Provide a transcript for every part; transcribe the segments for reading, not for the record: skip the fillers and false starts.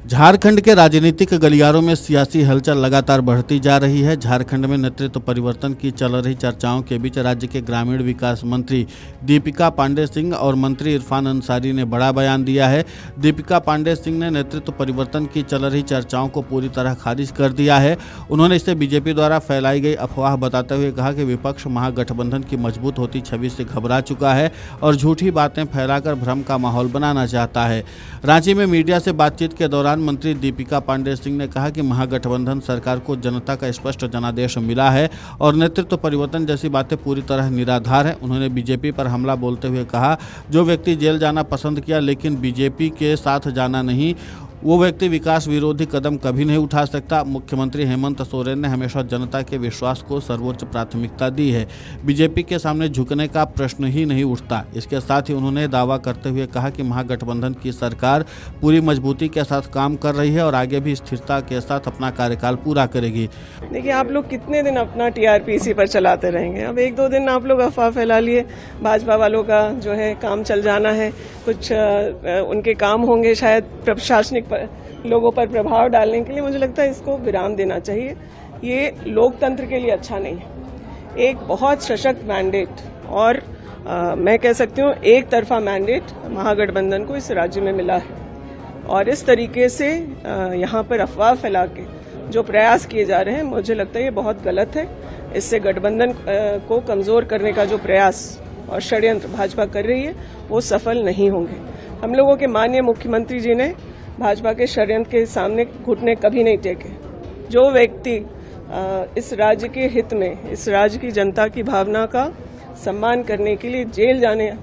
झारखंड के राजनीतिक गलियारों में सियासी हलचल लगातार बढ़ती जा रही है। झारखंड में नेतृत्व परिवर्तन की चल रही चर्चाओं के बीच राज्य के ग्रामीण विकास मंत्री दीपिका पांडे सिंह और मंत्री इरफान अंसारी ने बड़ा बयान दिया है। दीपिका पांडे सिंह ने नेतृत्व परिवर्तन की चल रही चर्चाओं को पूरी तरह खारिज कर दिया है। उन्होंने इसे बीजेपी द्वारा फैलाई गई अफवाह बताते हुए कहा कि विपक्ष महागठबंधन की मजबूत होती छवि से घबरा चुका है और झूठी बातें फैलाकर भ्रम का माहौल बनाना चाहता है। रांची में मीडिया से बातचीत के दौरान मंत्री दीपिका पांडे सिंह ने कहा कि महागठबंधन सरकार को जनता का स्पष्ट जनादेश मिला है और नेतृत्व परिवर्तन जैसी बातें पूरी तरह निराधार है। उन्होंने बीजेपी पर हमला बोलते हुए कहा, जो व्यक्ति जेल जाना पसंद किया लेकिन बीजेपी के साथ जाना नहीं, वो व्यक्ति विकास विरोधी कदम कभी नहीं उठा सकता। मुख्यमंत्री हेमंत सोरेन ने हमेशा जनता के विश्वास को सर्वोच्च प्राथमिकता दी है। बीजेपी के सामने झुकने का प्रश्न ही नहीं उठता। इसके साथ ही उन्होंने दावा करते हुए कहा कि महागठबंधन की सरकार पूरी मजबूती के साथ काम कर रही है और आगे भी स्थिरता के साथ अपना कार्यकाल पूरा करेगी। देखिए, आप लोग कितने दिन अपना टीआरपी इसी पर चलाते रहेंगे। अब एक दो दिन आप लोग अफवाह फैला लिए, भाजपा वालों का जो है काम चल जाना है, कुछ उनके काम होंगे शायद प्रशासनिक लोगों पर प्रभाव डालने के लिए। मुझे लगता है इसको विराम देना चाहिए। ये लोकतंत्र के लिए अच्छा नहीं है। एक बहुत सशक्त मैंडेट और मैं कह सकती हूँ एक तरफा मैंडेट महागठबंधन को इस राज्य में मिला है और इस तरीके से यहाँ पर अफवाह फैला के जो प्रयास किए जा रहे हैं, मुझे लगता है ये बहुत गलत है। इससे गठबंधन को कमजोर करने का जो प्रयास और षड्यंत्र भाजपा कर रही है वो सफल नहीं होंगे। हम लोगों के माननीय मुख्यमंत्री जी ने भाजपा के षड्यंत्र के सामने घुटने कभी नहीं टेके। जो व्यक्ति इस राज्य के हित में, इस राज्य की जनता की भावना का सम्मान करने के लिए जेल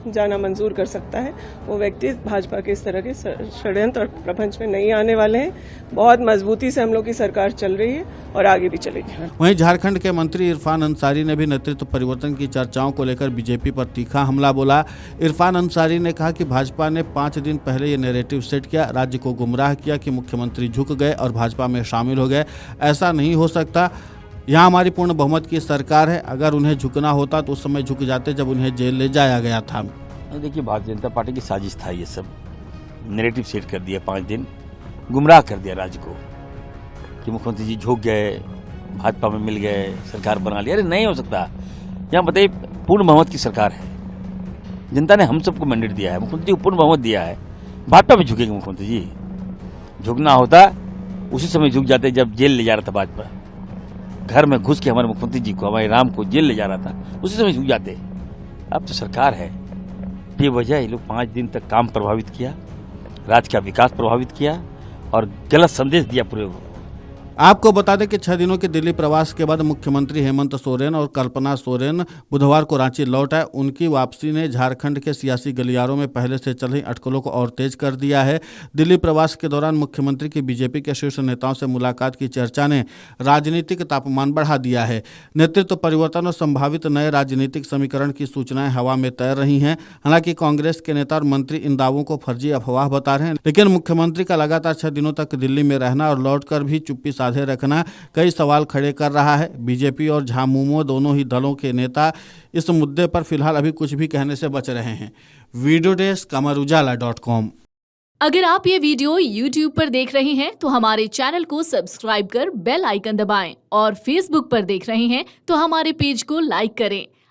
जाना मंजूर कर सकता है, वो व्यक्ति भाजपा के इस तरह के षड्यंत्र और प्रपंच में नहीं आने वाले हैं। बहुत मजबूती से हम लोग की सरकार चल रही है और आगे भी चलेगी। वहीं झारखंड के मंत्री इरफान अंसारी ने भी नेतृत्व परिवर्तन की चर्चाओं को लेकर बीजेपी पर तीखा हमला बोला। इरफान अंसारी ने कहा कि भाजपा ने 5 दिन पहले ये नैरेटिव सेट किया, राज्य को गुमराह किया कि मुख्यमंत्री झुक गए और भाजपा में शामिल हो गए। ऐसा नहीं हो सकता। यहाँ हमारी पूर्ण बहुमत की सरकार है। अगर उन्हें झुकना होता तो उस समय झुक जाते जब उन्हें जेल ले जाया गया था। देखिए, भारतीय जनता पार्टी की साजिश था ये सब। नैरेटिव सेट कर दिया, 5 दिन गुमराह कर दिया राज्य को कि मुख्यमंत्री जी झुक गए, भाजपा में मिल गए, सरकार बना लिया। अरे नहीं हो सकता। यहाँ बताइए, पूर्ण बहुमत की सरकार है। जनता ने हम सबको मैंडेट दिया है, मुख्यमंत्री को पूर्ण बहुमत दिया है। भाजपा में झुकेंगे मुख्यमंत्री जी? झुकना होता उसी समय झुक जाते जब जेल ले जा रहा था भाजपा। घर में घुस के हमारे मुख्यमंत्री जी को, हमारे राम को जेल ले जा रहा था, उसी समय झुक जाते। अब तो सरकार है। बेवजह ये लोग 5 दिन तक काम प्रभावित किया, राज्य का विकास प्रभावित किया और गलत संदेश दिया पूरे। आपको बता दें कि 6 दिनों के दिल्ली प्रवास के बाद मुख्यमंत्री हेमंत सोरेन और कल्पना सोरेन बुधवार को रांची लौट आए। उनकी वापसी ने झारखंड के सियासी गलियारों में पहले से चल रही अटकलों को और तेज कर दिया है। दिल्ली प्रवास के दौरान मुख्यमंत्री की बीजेपी के शीर्ष नेताओं से मुलाकात की चर्चा ने राजनीतिक तापमान बढ़ा दिया है। नेतृत्व परिवर्तन और संभावित नए राजनीतिक समीकरण की सूचनाएं हवा में तैर रही हैं। हालांकि कांग्रेस के नेता और मंत्री इन दावों को फर्जी अफवाह बता रहे हैं, लेकिन मुख्यमंत्री का लगातार 6 दिनों तक दिल्ली में रहना और लौटकर भी चुप्पी साधे रखना कई सवाल खड़े कर रहा है। बीजेपी और झामुमो दोनों ही दलों के नेता इस मुद्दे पर फिलहाल अभी कुछ भी कहने से बच रहे हैं। Video desk amarujala.com। अगर आप ये वीडियो YouTube पर देख रहे हैं तो हमारे चैनल को सब्सक्राइब कर बेल आइकन दबाएं और Facebook पर देख रहे हैं तो हमारे पेज को लाइक करें।